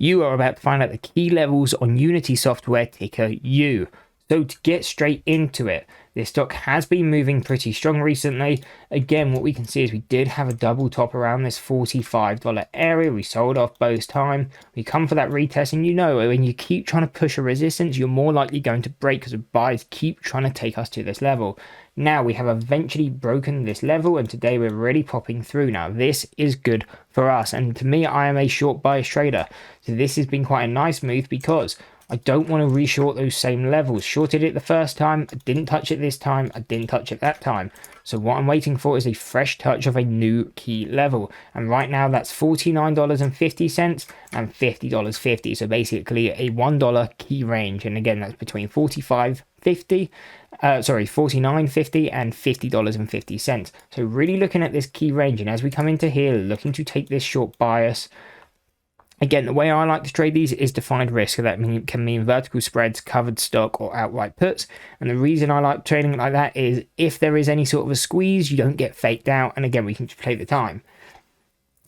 You are about to find out the key levels on Unity software ticker U. So to get straight into it, this stock has been moving pretty strong recently. Again, what we can see is we did have a double top around this $45 area. We sold off both time. We come for that retest, and you know when you keep trying to push a resistance, you're more likely going to break because the buyers keep trying to take us to this level. Now we have eventually broken this level, and today we're really popping through. Now this is good for us, and to me, I am a short bias trader, so this has been quite a nice move because I don't want to reshort those same levels. Shorted it the first time, I didn't touch it this time, I didn't touch it that time. So what I'm waiting for is a fresh touch of a new key level. And right now that's $49.50 and $50.50. So basically a $1 key range. And again, that's between $49.50 and $50.50. So really looking at this key range. And as we come into here, looking to take this short bias. Again, the way I like to trade these is defined risk. So that can mean vertical spreads, covered stock, or outright puts. And the reason I like trading like that is if there is any sort of a squeeze, you don't get faked out. And again, we can just play the time.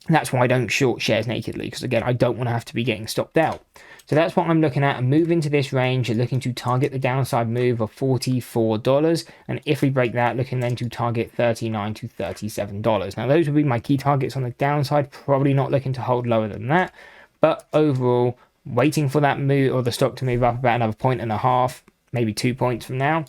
And that's why I don't short shares nakedly, because again, I don't want to have to be getting stopped out. So that's what I'm looking at. And move into this range, looking to target the downside move of $44. And if we break that, looking then to target $39 to $37. Now, those would be my key targets on the downside. Probably not looking to hold lower than that. But overall, waiting for that move or the stock to move up about another 1.5 points, maybe 2 points from now.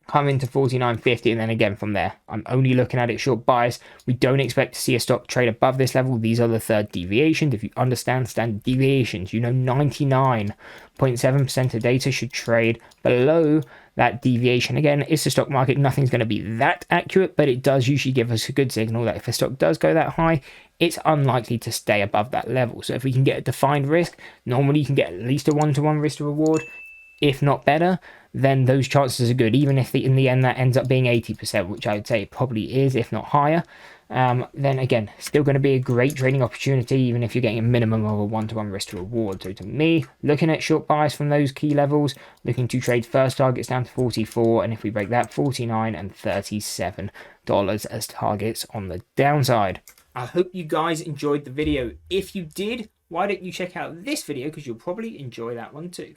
Come into $49.50, and then again from there. I'm only looking at it short bias. We don't expect to see a stock trade above this level. These are the third deviations. If you understand standard deviations, you know 99.7% of data should trade below that deviation. Again, it's the stock market. Nothing's going to be that accurate, but it does usually give us a good signal that if a stock does go that high, it's unlikely to stay above that level. So if we can get a defined risk, normally you can get at least a 1-to-1 risk to reward. If not better, then those chances are good, even if in the end that ends up being 80%, which I would say it probably is, if not higher. Then again, still going to be a great trading opportunity, even if you're getting a minimum of a 1-to-1 risk to reward. So to me, looking at short bias from those key levels, looking to trade first targets down to 44, and if we break that, $49 and $37 as targets on the downside. I hope you guys enjoyed the video. If you did, why don't you check out this video, because you'll probably enjoy that one too.